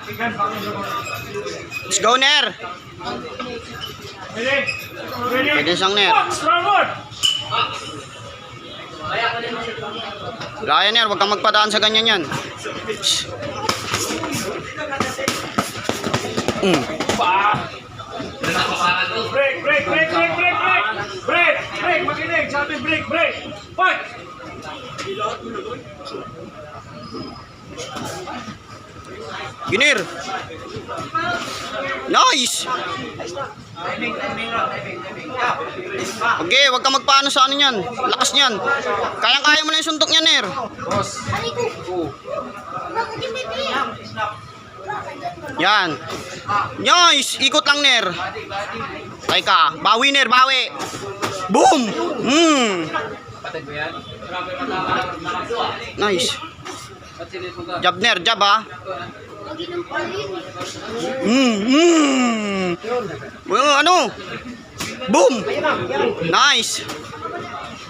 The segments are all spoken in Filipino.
Let's go, Ner. Pwede siyang Ner. Wala yan, Ner. Huwag kang magpadaan sa ganyan yan. Break, break, break, break, break, break. Break, break, makinig. Sabi break, break. Fight! Ginir. Nice. Okay, wag kang magpaano sa ano niyan. Lakas niyan. Kayang-kaya mo na yung suntok niya, Ner. Yan. Nice. Ikot lang, Ner. Tay ka. Bawi, Ner. Bawi. Boom. Nice. Jab, Ner. Jab, ha. Ano? Boom. Nice.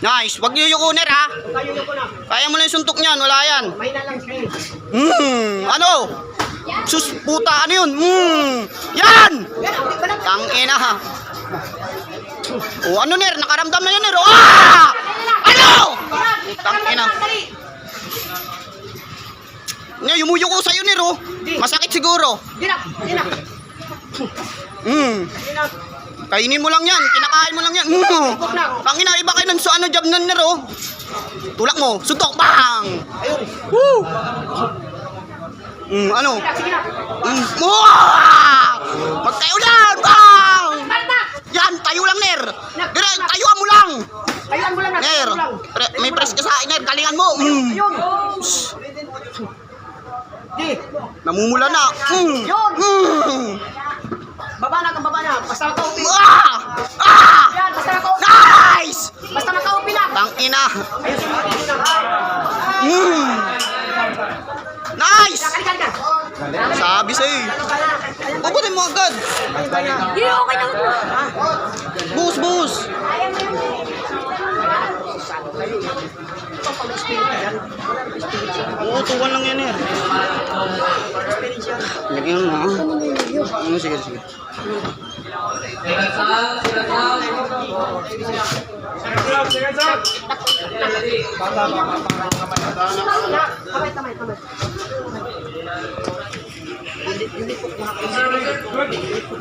Nice. Wag niyo yuko, Ner, ha. Kaya mo na yung suntok niyan. Wala yan. Ano? Sus, puta, ano yun? Yan! Tangina, ha. Oh, ano, Ner? Nakaramdam na yun, Ner. Ah! Ano? Tangina. Ngayon, yumuyuko sa'yo, Ner, oh. Masakit siguro. Kainin mo lang yan. Kinakain mo lang yan. Tangina, iba kayo ng ano job nun, Ner, oh. Tulak mo. Suntok. Bang! Woo! Ano? Magtayo lang! Bang! Yan, tayo lang, Ner. Tayuan mo lang. Ner, may press ka sa akin, Ner. Galingan mo. Namumula na. Baba na, baba na. Basta makaupi. Yan, basta makaupi. Nice! Basta makaupi na. Tangina. Nice! Sabi sa'yo. Pagutin mo agad. Hindi, okay na. Bus, bus. Oo, tuwan lang yan, Ner. Yan na. Sige, sige.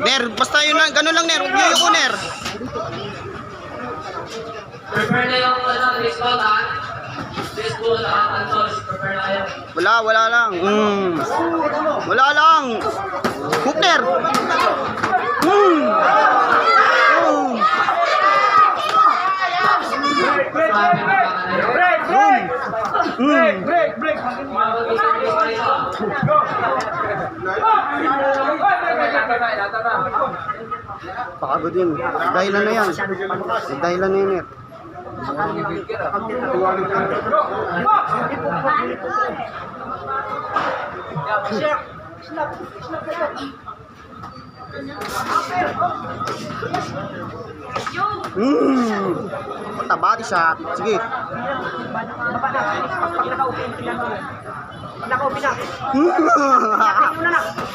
Ner, basta yun lang, gano'n lang, Ner. Huwag niyo yuko, Ner. Prepare na yung baseball, ha? Baseball, prepare na kayo. Wala lang. Wala lang. Hook, Ner. Break, break, break. Go. Pagod yun. Dahilan na yan. Dahilan na yun, Ner. Mataba, shot. Sige. Baba na. Pag nakaupi, pag nakaupi na.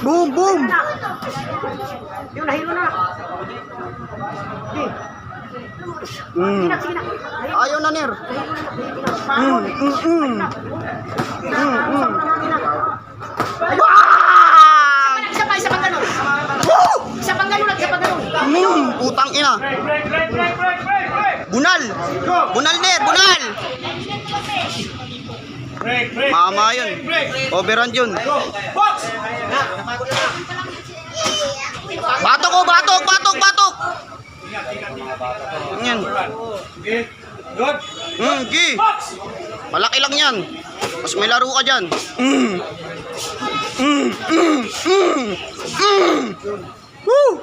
Boom, boom. Yung nahilo na. Sige na. Ayaw na, Ner. Isa pang ganun. Isa pang ganun. Putang ina. Break, break, break, break, break, break, break. Bunal. Bunal, Ner. Bunal. Break, break. Mama yun. Break. Overrun yun. Go. Box. Batok ko, batok, batok, batok. Yan. Okay. Good. Gi. Box. Malaki lang yan. Mas may laro ka dyan. Woo!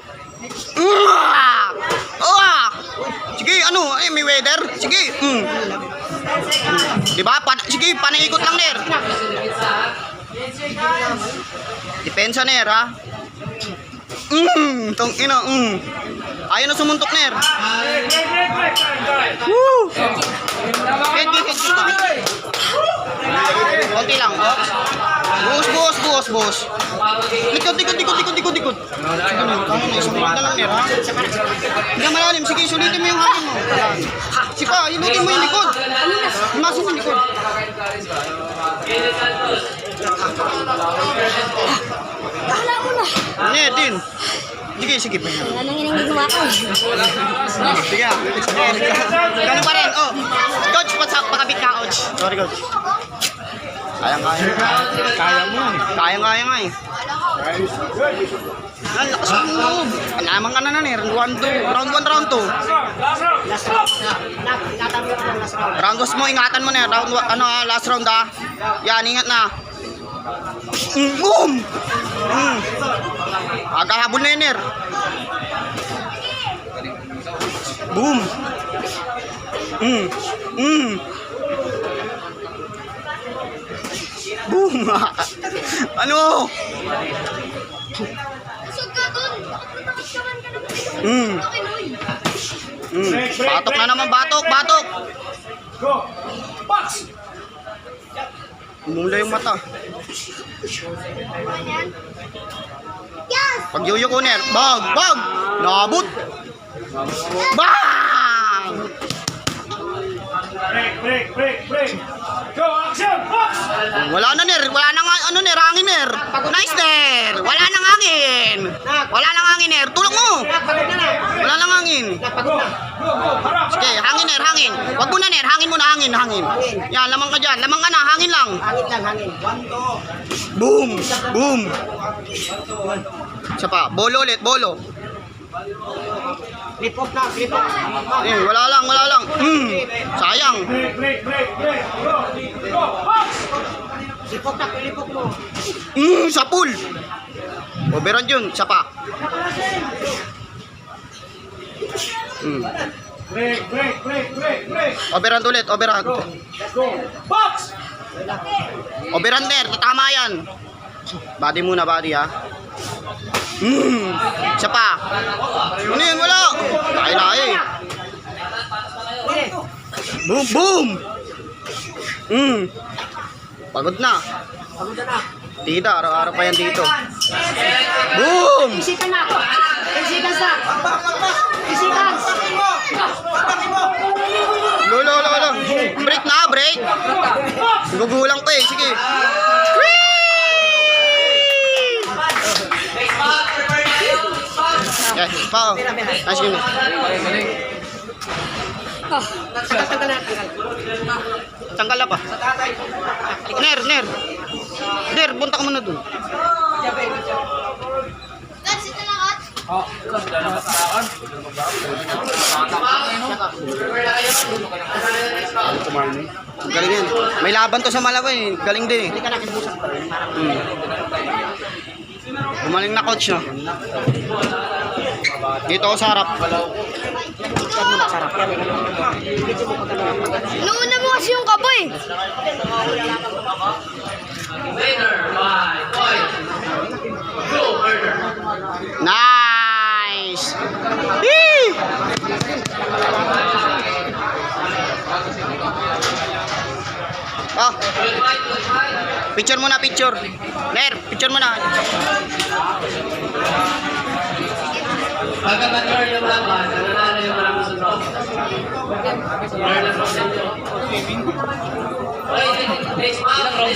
Sige, ano? Ay, may weather. Sige. Diba? Sige, panaikot lang, Ner. Depensa, Ner, ha? Tong ina. Ayaw na sumuntok, Ner. Break, break, break, break. Woo! Head kick. Konti lang. Buhos. Likod. Sulit na lang, Ner, ha? Hindi malalim. Sige, sulitin mo yung hangin mo. Sige pa, inutin mo yung likod. Imasin mo yung likod. Bahala mo na. Ner, din. Sige pa. Wala nang inang ako. Sige, ganun pa rin. Oh, coach, pakabit ka, coach. Sorry, coach. Kaya mo nga eh. Ang lakas mo loob. Naman ka na, Ner. Round 1, round 2. Round 2 mo, ingatan mo, Ner. Last round, ha. Yan, ingat na. Boom! Agahabol na yun, Ner. Boom! Boom! Ano? Sug ka dun. Nakapagkaman ka naman. Batok na naman, batok. Go! Box! Umula yung mata. Yes! Pag yuyuko, Ner. Bag! Nabot! Bang! Break! Go! Action! Box! Wala na, Ner. Wala na nga, Ner, hangin, Ner. Nice, Ner. Wala nang hangin, Ner. Tulog mo. Wala nang hangin. Go! Harap! Sige, hangin, Ner, hangin. Wag mo na, Ner. Hangin muna, hangin. Yan, lamang ka dyan. Lamang ka na, hangin lang. Hangin. 1, 2. Boom! Isa pa, bolo ulit, bolo. Flip off na. Wala lang. Sayang. Break! Go! Box! Flip off mo. Sa pool. Overrun yun, isa pa. Break! Overrun ulit, overrun. Go! Box! Overrun, Ner, tatama yan. Body muna, ha. Isa pa. Ano yun, wala. Lahi. Boom! Pagod na. Tita, araw-araw pa yan dito. Boom! Isikan na ako. Isikan. Lolo. Break na, break. Gugulang pa eh, sige. Yes, pao. Nice game. Tanggal na pa. Ner, bunta ka muna dun. Guys, ito lang at. Galing yan. May laban to sa Malago eh. Galing din eh. Gumaling na coach, no? Dito ako sa harap. Inuuna mo kasi yung kaboy. Winner by point. Go, Burger. Nice! Hee! Oh, picture muna, picture. Ner, picture muna. Pagka ba-turn yung laban, nanalo yung maraming sunod. Turn the procedure. Okay, next match.